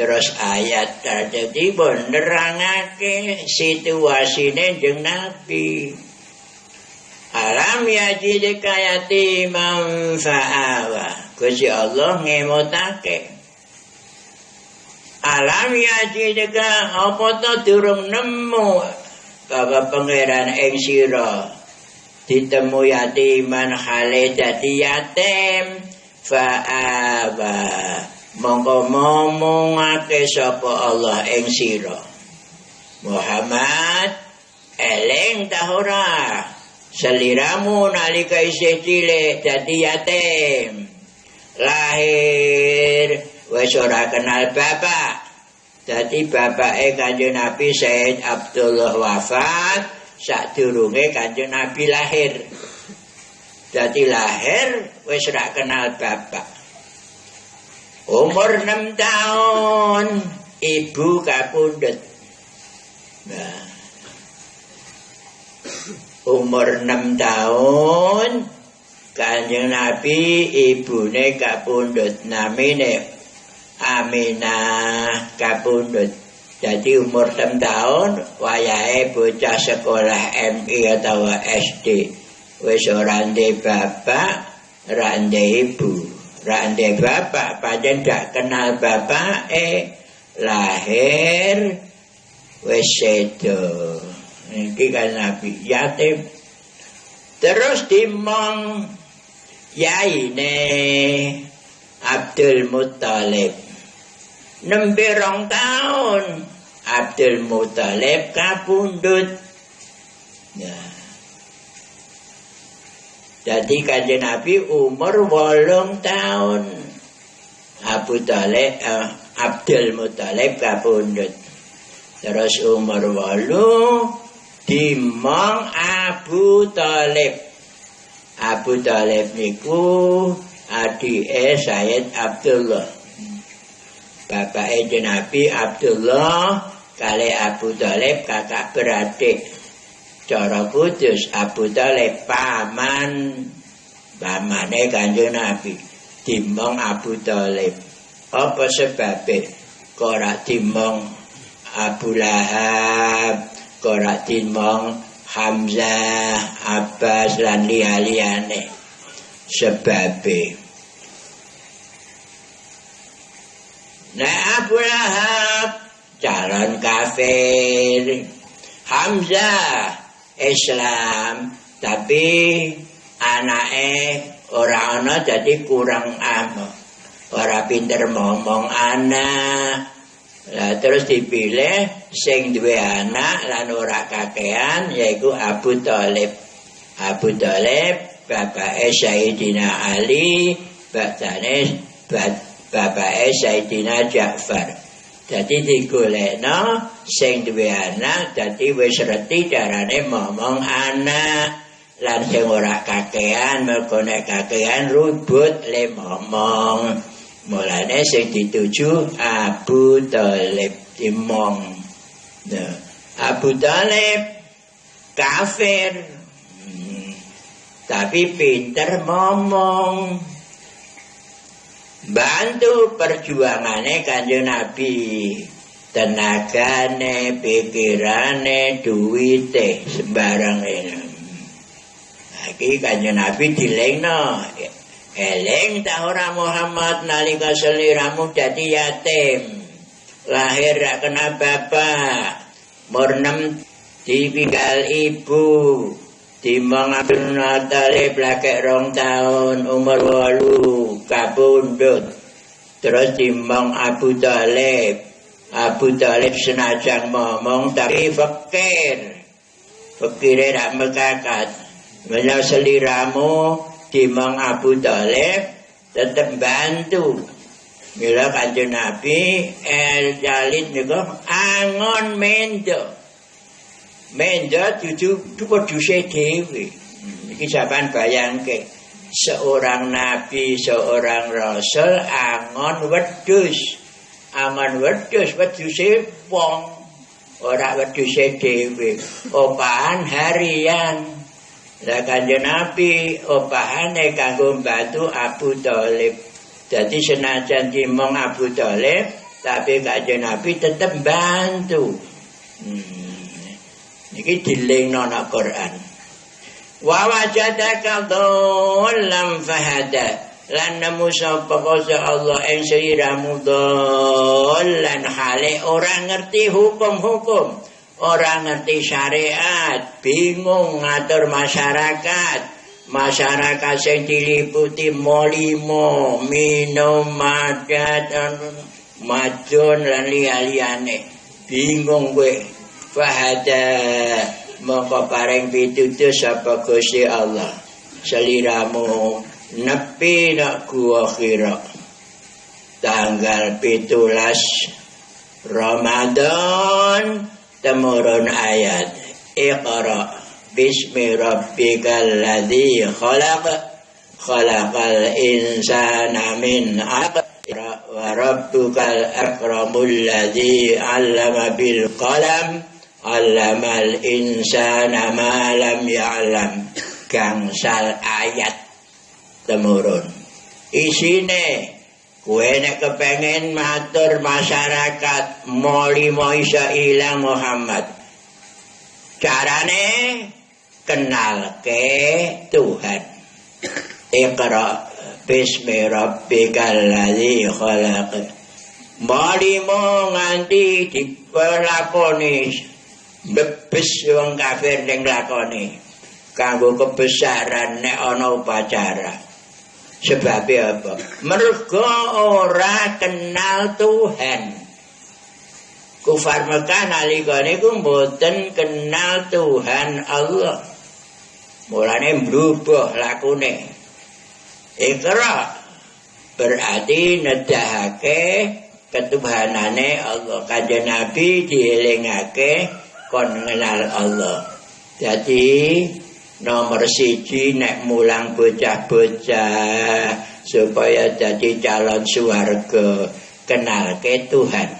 Terus ayat tadi pun nerangake situasine jeung Nabi. Alam yajidka yatiman fa'awa. Gusti Allah ngemotake. Alam yajidka apa to durung nemu Bapak Pangeran ing sira ditemu yatiman hale dadi yatim fa'awa. Mongko ngomongake sapa Allah ing sira Muhammad eling ta ora seliramu nalika isih cilik dadi yatim lahir wis ora kenal bapak dadi bapake Kanjeng Nabi Said Abdullah wafat sadurunge Kanjeng Nabi lahir dadi lahir wis ora kenal bapak. Umur 6 tahun ibu kapundhut. Nah, umur 6 tahun Kanjeng Nabi ibune kapundhut namine Aminah kapundhut. Jadi umur 6 tahun wayahe bocah sekolah MI atau SD. Wis ora ndek bapak, ora ndek ibu. Rande bapak pancen gak kenal bapak lahir wis sedo. Iki kan Nabi yatim. Terus dimong yaine Abdul Muthalib. Nembe 2 tahun Abdul Muthalib kapundhut. Ya. Jadi Kanjeng Nabi umur 8 tahun. Abdul Muthalib kapundhut. Terus umur 8 dimong Abu Thalib. Abu Thalib niku adike Sayyid Abdullah. Bapake Nabi Abdullah kali Abu Thalib kakak beradik. Cara kudus Abu Thalib pamane Kanjeng Nabi dimong Abu Thalib. Apa sebabe kok ora dimong Abu Lahab, kok ora dimong Hamzah, Abbas lan liyane. Sebabe Abu Lahab calon kafir, Hamzah Islam, tapi anake ora ana jadi kurang ora pinter ngomong anak. Lah terus dipilih sing duwe anak lan ora kakean yaiku Abu Thalib. Abu Thalib bapake Sayyidina Ali, bapake Sayyidina Ja'far. Jadi digolekno sing duwe anak dadi wis reti carane ngomong anak lan sing ora kakean mergo nek kakean ribut le ngomong. Mulane sing dituju Abu Thalib dimong. Nah, Abu Thalib kafir. Tapi pinter ngomong. Bantu perjuangane Kanjeng Nabi, tenagane, pikirane, duwite sembarang ini. Iki Kanjeng Nabi dilingno, eling ta ora Muhammad nalika seliramu dadi yatim, lahir ra kena bapak, umur 6 ditinggal ibu. Dimong Abdul Muthalib lagi 2 tahun umur 8 kapundhut. Terus dimong Abu Thalib. Abu Thalib senajan ngomong tapi fakir. Fakire rak mekakat. Menawa seliramu dimong Abu Thalib tetep bantu. Mila Kanjeng Nabi Jalid niku angon mendo. Menjat cucu kuduse dhewe. Iki sampean bayangke seorang nabi, seorang rasul angon wedhus. Angon wedhus wedhuse wong, ora wedhuse dhewe. Opahan harian. Lah Kanjeng Nabi opahane kanggo bantu Abu Thalib. Dadi senajan dimong Abu Thalib tapi Kanjeng Nabi tetap bantu. Niki dilingno nang Quran. Wa wajadaka dhallan fahada. Lan nemu sapa Allah ing sliramu dhallan hale ora ngerti hukum-hukum, ora ngerti syariat, bingung ngatur masyarakat sing diliputi molimo, minum, madat, majun lan liyane. Bingung kowe. Fahada mongko paring pitutur sapa Gusti Allah. Seliramu nepi nak gua Hira tanggal 17 Ramadan temurun ayat Iqra bismi rabbikal ladzi khalaqal insana min 'alaq wa rabbukal akramul ladzi 'allama bil qalam 'allamal insana ma lam ya'lam. Gangsal ayat temurun. Isine kowe nek kepengin matur masyarakat molimo isa ilang Muhammad. Carane kenalke Tuhan. Iqra bismi rabbikal ladzi khalaq. Molimo nganti dilakoni bebes wong kafir ning lakoni. Kanggo kebesaran nek ana upacara. Sebab apa? Mergo ora kenal Tuhan. Kufar Mekah nalika niku mboten kenal Tuhan Allah. Mulane mblubah lakune. Iqra berarti nedahake ketuhanane Allah. Kanjeng Nabi dielingake kon kenal Allah. Jadi nomor 1 nek mulang bocah-bocah supaya jadi calon swarga kenalke Tuhan.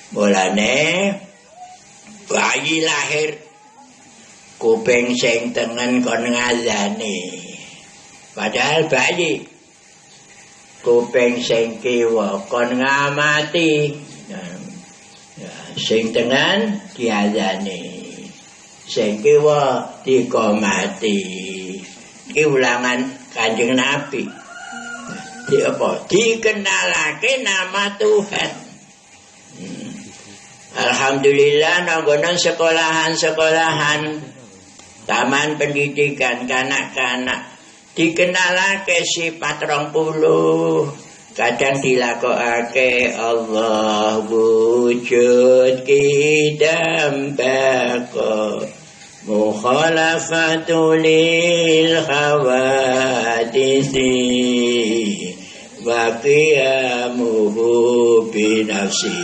Mulane bayi lahir kuping sing tengen kon ngazani. Padahal bayi kuping sing kiwa kon ngamati. Sing tengen diazani. Sing kiwa dikomati. Iki ulangan Kanjeng Nabi. Di apa? Dikenalake nama Tuhan. Alhamdulillah nanggonan sekolahan-sekolahan taman pendidikan kanak-kanak dikenalake sifat 20. Kadang dilakokake Allah wujud kidam bako mukhalafatu lil hawadisi wa qiyamuhu binafsi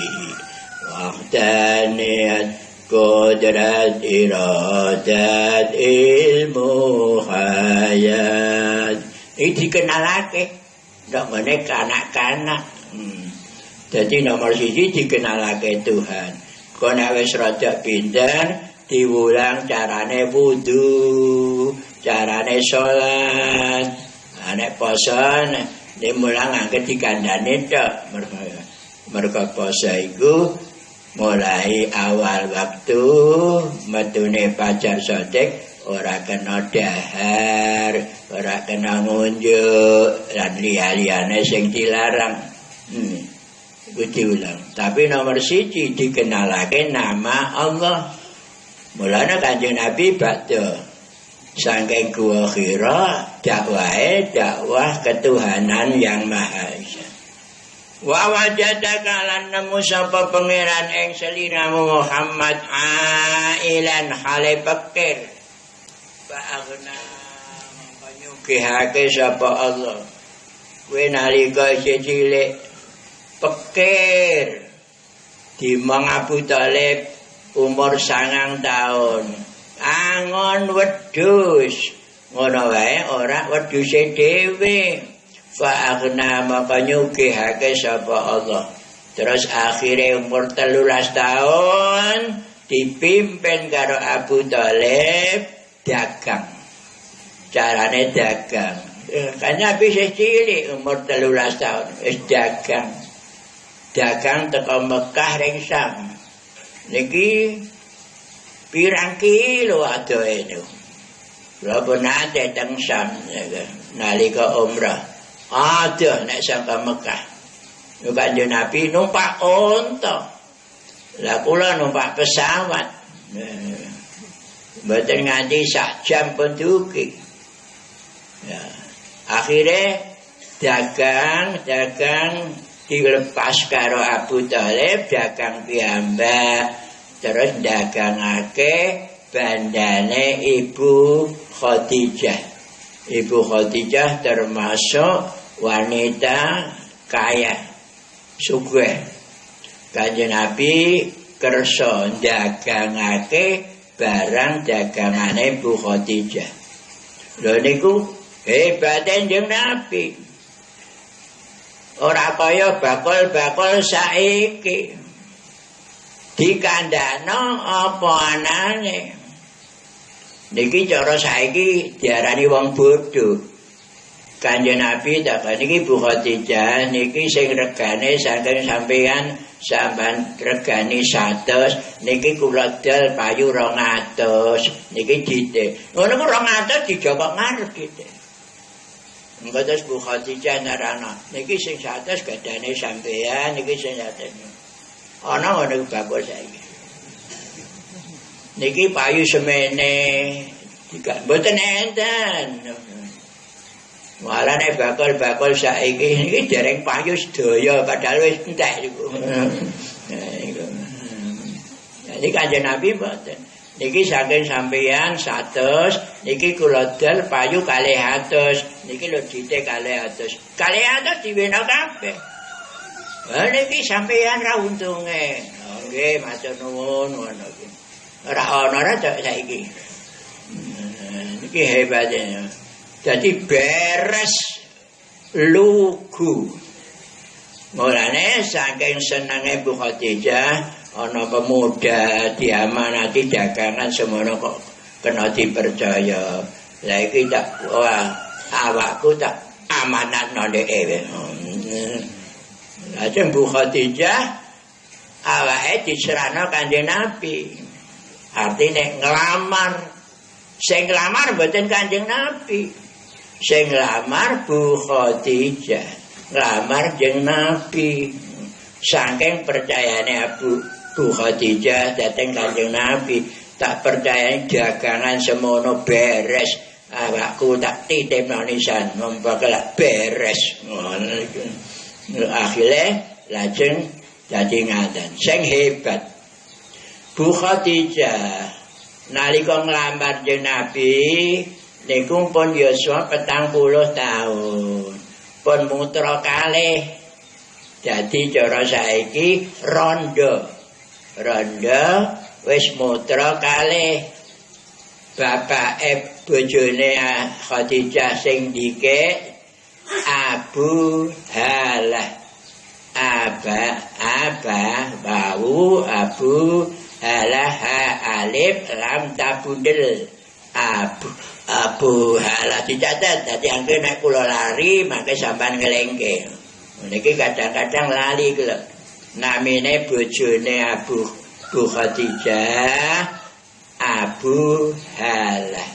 wahdaniyat qudrat iradat ilmu hayat. Ini dikenalake ndak meneh kanak-kanak. Jadi nomor 1 dikenalake Tuhan. Kono wis rada pinter diulang carane wudu, carane salat. Nek poso dimulang angke dikandhane tok. Mergo poso iku mulai awal waktu metune fajar shadiq ora kena dahar, ora kena ngunjuk lan liya-liyane sing dilarang. Iku diulang. Tapi nomor 1 dikenalake nama Allah. Mulane Kanjeng Nabi badhe saking Gua Hira dakwah ketuhanan yang Maha Esa. Wa wajadaka lan nemu sapa pangeran ing seliramu Muhammad ailan hale pikir. Ba'agna menyugihake sapa Allah. Kowe nalika cilik pikir dimong Abu Thalib umur 9 tahun. Angon wedhus. Ngono wae ora wedhuse dhewe. Fa'agna maka nyugihake sapa Allah. Terus akhirnya umur 13 tahun dipimpin karo Abu Thalib dagang. Carane dagang. Kan Nabi cilik umur 13 tahun wis dagang. dagang teko Mekah ring Syam. Niki pirang kilo adohe niku. Kula pun nate teng Syam nalika umrah. Aduh nek saka Mekah. Yo Kanjeng Nabi numpak unta. Lah kula numpak pesawat. Mboten nganti sak jam pun dugi. Ya. Akhirnya dagang dilepas karo Abu Thalib, dagang piyambak, terus dagangake bandane Ibu Khadijah. Ibu Khadijah termasuk wanita kaya, sugih. Kanjeng Nabi kersa dagangake barang dagangane Bu Khadijah. Lho niku hebate Kanjeng Nabi. Ora kaya bakul-bakul saiki. Dikandakno apa anane. Niki cara saiki diarani wong bodho. Kanjeng Nabi takon niki Bu Khadijah niki sing regane saking sampean sampean regani 100 niki kula dal payu 200 niki dite ngono ku 200 dijokok ngarep dite engko terus Bu Khadijah narana niki sing 100 gadane sampean niki sing 100 ana ngono bagus saiki niki payu semene mboten enten malah nek bakul-bakul saiki iki dereng payu sedaya padahal wis entek iku. Jadi Kanjeng Nabi mboten. Niki saking sampeyan 100, niki kula dal payu 200, niki lho dite 200. 200 diwena kabeh. Lah niki sampeyan ra untunge. Nggih, matur nuwun ngono iki. Ora ana ra saiki. Niki hebate. Jadi beres lugu. Mulane saking senenge Bu Khadijah ana pemuda diamanati dagangan semono kok kena dipercaya. Lah iki tak awakku tak amanatno dhewe. Lajeng Bu Khadijah awake diserahno Kanjeng Nabi. Artine nglamar. Sing nglamar mboten Kanjeng Nabi. Sing nglamar Bu Khadijah, nglamar jeung Nabi. Saking percayane Bu Khadijah dhateng Kanjeng Nabi, tak percaya dagangan semono beres. Awakku tak titipno nisan, monggo beres. Akhire lajeng dadi ngaten. Sing hebat Bu Khadijah nalika nglamar jeung Nabi niku pun yuswa 40 tahun. Pun mutra kalih. Jadi cara saiki rondo. Rondo wis mutra kalih. Bapake bojone Khadijah sing dike Abu Halah. Bau Abu Halah alif lam tabudel. Abu Halah dicatat dadi angge nek kula lari mangke sampean ngelingke. Niki kadang-kadang lali kula. Namine bojone Bu Khadijah Abu Halah.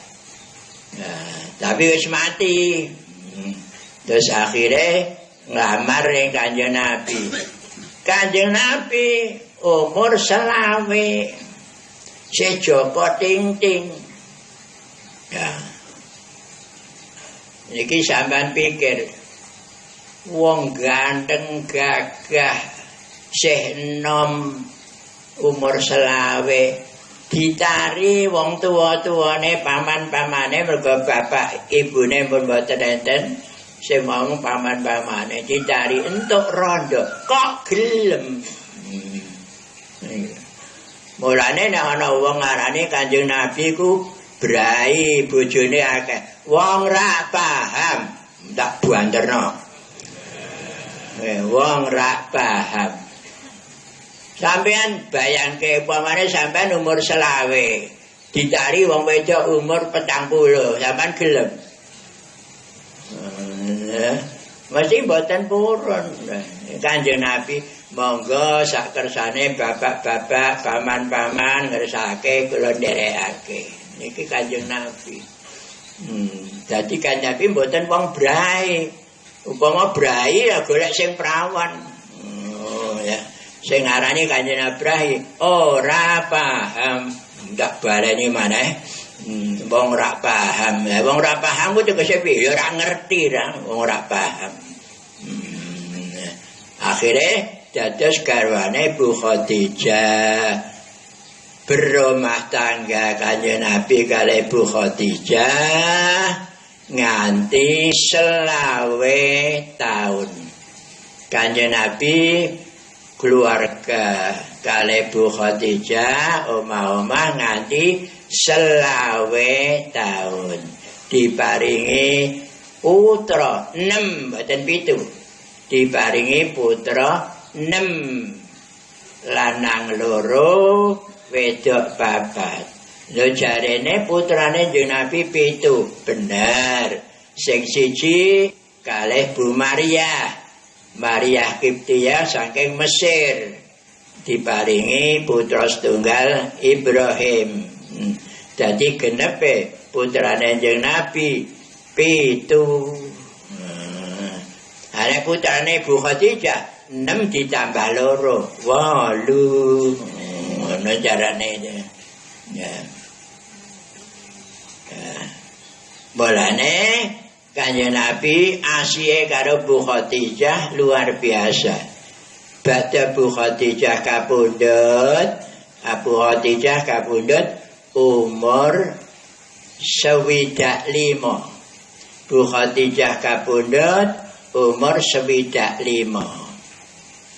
Nah, tapi wis mati. Terus akhirnya nglamar ning Kanjeng Nabi. Kanjeng Nabi umur 20. Sejoko ting-ting. Ya. Niki sampean pikir wong ganteng gagah sih enom umur 20 ditari wong tuwa-tuwane paman-pamane mergo bapak ibune pun mboten enten sing mau paman-pamane ditari entuk rondo kok gelem. Mulane nek ana wong ngarani Kanjeng Nabi ku brai bojone akeh wong ra paham tak banterno wong ra paham sampean bayangke upamane sampean umur 20 ditari wong wedok umur 40 sampean gelem mesti mboten purun Kanjeng Nabi monggo sak kersane bapak-bapak, paman-paman ngersake kula nderekake. Niki Kanjeng Nabi. Dadi Kanjeng Nabi mboten wong brahe. Upama brahe ya golek sing prawan. Ya. Sing ngarani Kanjeng Nabi ora paham. Ndak baleni maneh. Wong ora paham. Lah wong ora paham ku tegese piye? Ya ora ngerti ra, wong ora paham. Akhirnya dados garwane Bu Khadijah berumah tangga Kanjeng Nabi kalih Bu Khadijah nganti 20 tahun. Kanjeng Nabi keluarga kalih Bu Khadijah omah-omah nganti 20 tahun. Diparingi putra 6 mboten 7. Diparingi putra 6 lanang 2 wedok 4. Lho jarene putrane Kanjeng Nabi 7 bener. Sing siji kalih Bu Maryah Kiptiyah saking Mesir diparingi putra setunggal Ibrahim. Dadi genepe putrane Kanjeng Nabi 7. Ada putrane Bu Khadijah 6 ditambah 2 8. Ngono carane ya. Bolane Kanjeng Nabi asih karo Bu Khadijah luar biasa. Badhe Bu Khadijah kapundhut, umur 25. Bu Khadijah kapundhut umur 25.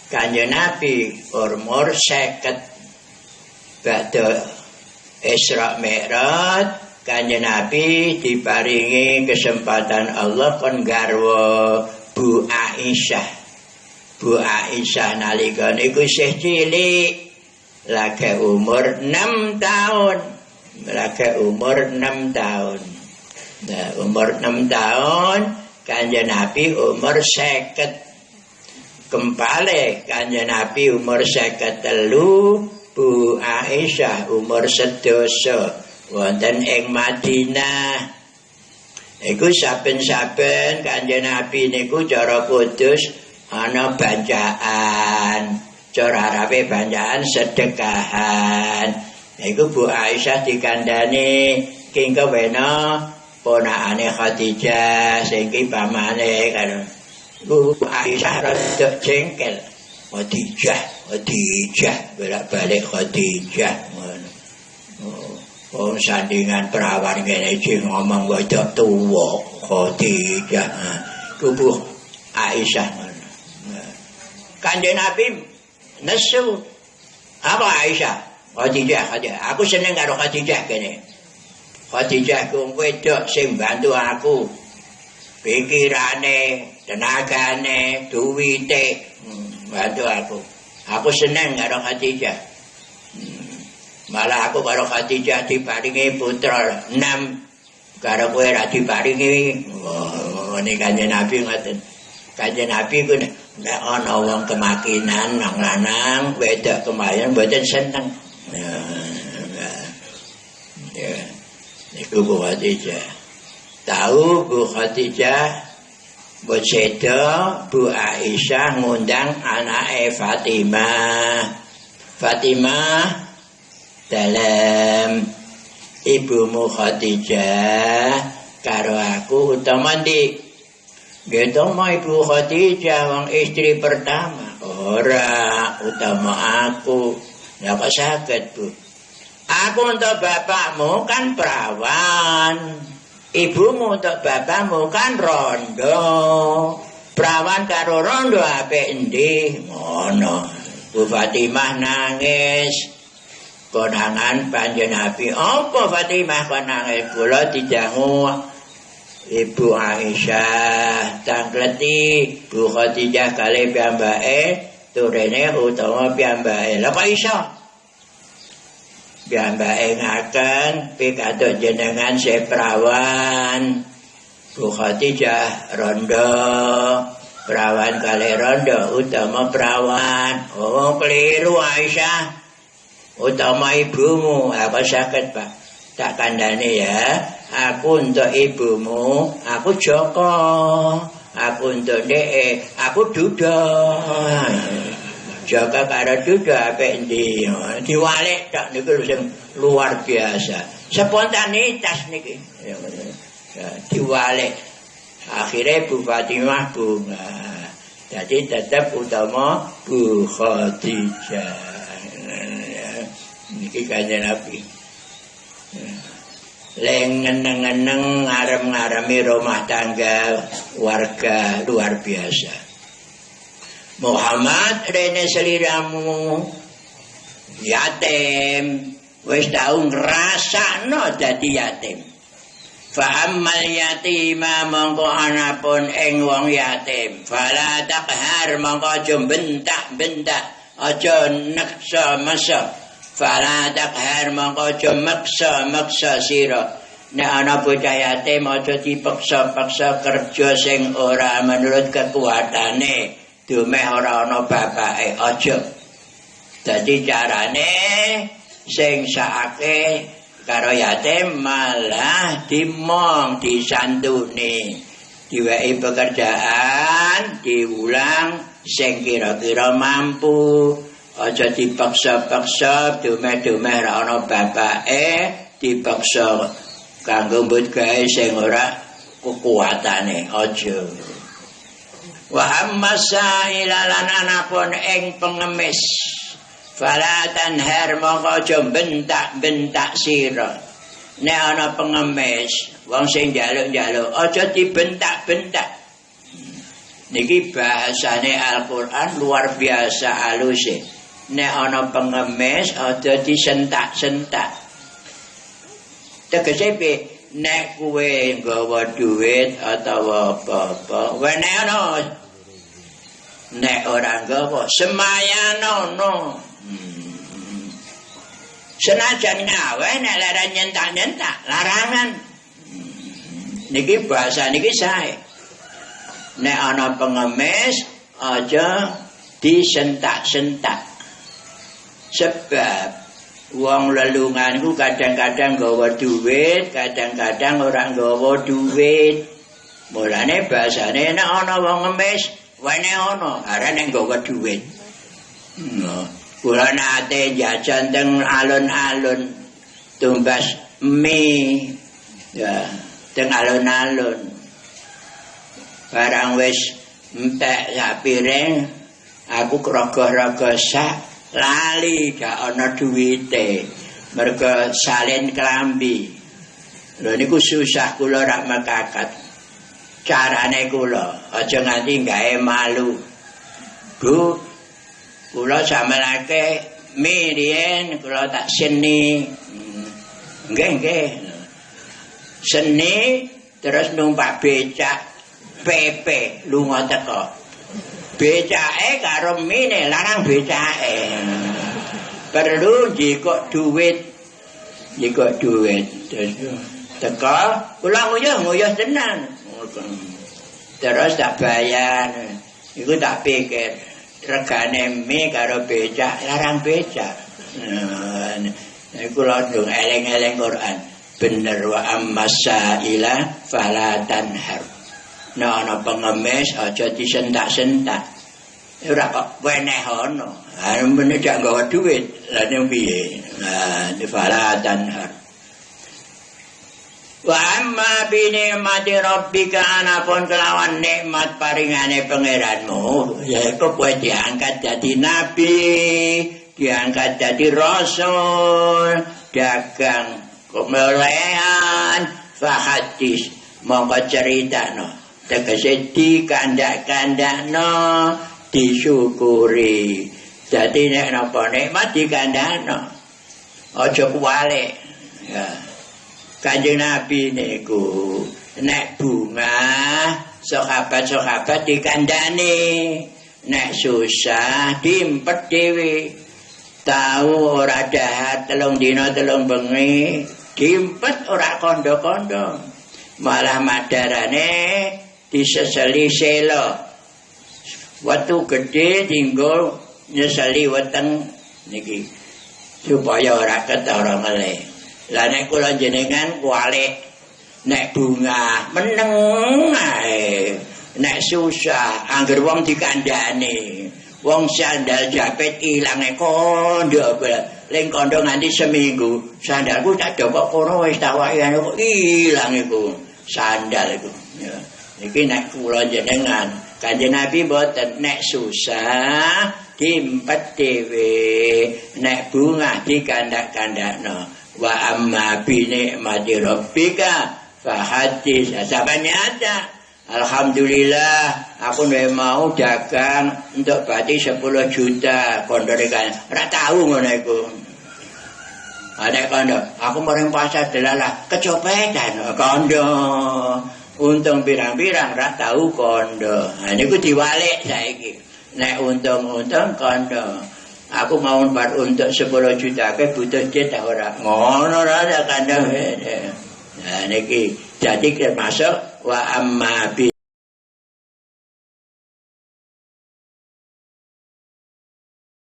Kanjeng Nabi umur 50. Badhe Isra Mi'raj Kanjeng Nabi diparingi kesempatan Allah kon garwa Bu Aisyah. Bu Aisyah nalika niku isih cilik, lagi umur 6 tahun. Nah, umur 6 tahun Kanjeng Nabi umur 50. Kembali Kanjeng Nabi umur 53, Bu Aisyah umur 11. Wonten ing Madinah. Iku saben-saben Kanjeng Nabi niku cara kudus ana banjaan. Cara Arabe banjaan sedekahan. Iku Bu Aisyah dikandani kengko wena ponakane Khadijah sing ki pamane kan. Bu Aisyah rada jengkel. Khadijah bolak-balik Khadijah ngono. Wong sandingan perawan ngene iki ngomong wedok tuwa Khadijah. Bu Aisyah ngono. Kanjeng Nabi nesu apa Aisyah? Khadijah. Aku seneng karo Khadijah kene. Khadijah ku wedok sing bantu aku. Pikirane, tenagane, duwite, bantu aku. Aku seneng karo Khadijah. Malah aku karo Khadijah diparingi putra 6. Karo kowe ra diparingi. Ngene Kanjeng Nabi ngoten. Kanjeng Nabi ku nek ana wong kemakinan nang lanang wedok kemayan mboten seneng. Ya. Iku Bu Khadijah. Tahu Bu Khadijah bocedo Bu Aisyah ngundang anake Fatimah. Fatimah dalam ibumu Khadijah karo aku utama ndi. Gitu mah Ibu Khadijah wong istri pertama. Ora utama aku. Ya kok saged Bu. Aku untuk bapakmu kan perawan. Ibumu untuk bapakmu kan rondo. Perawan karo rondo apik endi? Ngono. Bu Fatimah nangis. Konangan Kanjeng Nabi. Apa Fatimah kon nangis? Kula didangu Ibu Aisyah tangkleti Bu Khadijah kalih piyambake turene utawa piyambake. Lha kok iso? Piyambake ngaken pikatuk jenengan seperawan. Bu Khadijah rondo Perawan kalih rondo utama perawan. Oh, keliru Aisyah. Utama ibumu. Apa sakit, Pak? Tak kandhani ya. Aku untuk ibumu, aku Joko. Aku untuk dhek, aku Duda. Joko karo Duda apik endi? Diwalik tok niku sing luar biasa. Spontanitas niki. Diwalik. Akhirnya Bu Fatimah bunga. Jadi tetap utama Bu Khadijah. Niki Kanjeng Nabi. Leng ngeneng-ngeneng ngarem-ngaremi rumah tangga warga luar biasa. Muhammad rene seliramu yatim wis tau ngrasakno dadi yatim. Fa ammal yatima mongko anapun ing wong yatim fala taqhar mongko aja bentak-bentak aja neksa-mesa fala taqhar mongko aja meksa sira nek ana bocah yatim aja dipaksa-paksa kerja sing ora menurut kekuatane dumeh ora ana bapake aja dadi carane sing sakake karo yatim malah dimong disantuni diwehi pekerjaan diulang sing kira-kira mampu aja dipaksa-paksa dumeh-dumeh ra ana bapake dipaksa kanggo mbut gawe sing ora kekuatane aja wa ammasa ilalan anapun ing pengemis fala tanhar mongko aja bentak-bentak sira. Nek ana pengemis, wong sing njaluk-njaluk aja dibentak-bentak. Niki bahasane Al-Qur'an luar biasa aluse. Nek ana pengemis aja disentak-sentak. Tegese piye? Nek kowe nggawa duit atau apa-apa, wene ana. Nek ora nggawa semayanono. Senajan ngawe nek larang nyentak-nyentak larangan. Niki bahasa niki sae. Nek ana pengemis aja disentak-sentak. Sebab wong lelungan ku kadang-kadang nggawa duit, kadang-kadang ora nggawa duit. Mulane bahasane nek ana wong ngemis, wene ana, arane nggawa duit. Kula nate jajan teng alun-alun tumbas mie ya teng alun-alun barang wis entek sak piring aku krogoh-rogoh sak lali gak ana duwite mergo salin klambi lho niku susah kula rak mekakat carane kula aja nganti gawe malu Bu kula samelake mie riyen kula tak seni. Nggih. Seni terus numpak becak PP lunga teko. Becake karo mine larang becake. Perlu jikok duit. Terus teko kula nguyuh tenan. Terus tak bayar. Iku tak pikir regane mie karo becak larang becak. Iku lho ndung eling-eling Quran. Bener wa ammasaila fala tanhar. Nek ana pengemis aja disentak-sentak. Ora kok wenehono. Ha meneh gak nggawa duit. Lah ning piye? Nah, fala tanhar. Wa amma bi ni'mati rabbika anapun kelawan nikmat paringane pangeranmu yaiku kowe diangkat dadi nabi, diangkat dadi rasul, dagang kemuliaan fahadis mongko critakno tegese dikandak-kandakno disyukuri dadi nek napa nikmat dikandakno aja kuwalik ya. Kanjeng Nabi niku nek bunga sahabat-sahabat dikandani, nek susah diempet dhewe. Tahu ora dahar 3 dina 3 bengi, diempet ora kondo-kondo. Malah madarane diseseli selo. Waktu gede tinggal nyesali weteng niki supaya ora ketara meleh. Lah nek kula jenengan kualik nek bunga meneng ae. Nek susah angger wong dikandhani. Wong sandal japit ilange kondo. Ling kondo nganti seminggu. Sandalku tak dokok kono wis tak wayane kok ilang iku. Sandal iku. Ya. Iki nek kula jenengan Kanjeng Nabi mboten nek susah dimpet dhewe, nek bunga dikandak-kandakno. Wa amma bi nikmati rabbika fa hadis. Sabane ada. Alhamdulillah aku mau dagang untuk bati 10 juta kondore kan. Ora tahu ngono iku. Ada kondo, aku maring pasar delalah kecopetan kondo. Untung pirang-pirang ra tahu kondo. Nah niku diwalik saiki. Nek untung-untung kondo. Aku mau untuk 10 juta ke butuh duit ta ora. Ngono ra ada kondo. Nah niki jadi termasuk wa amma bi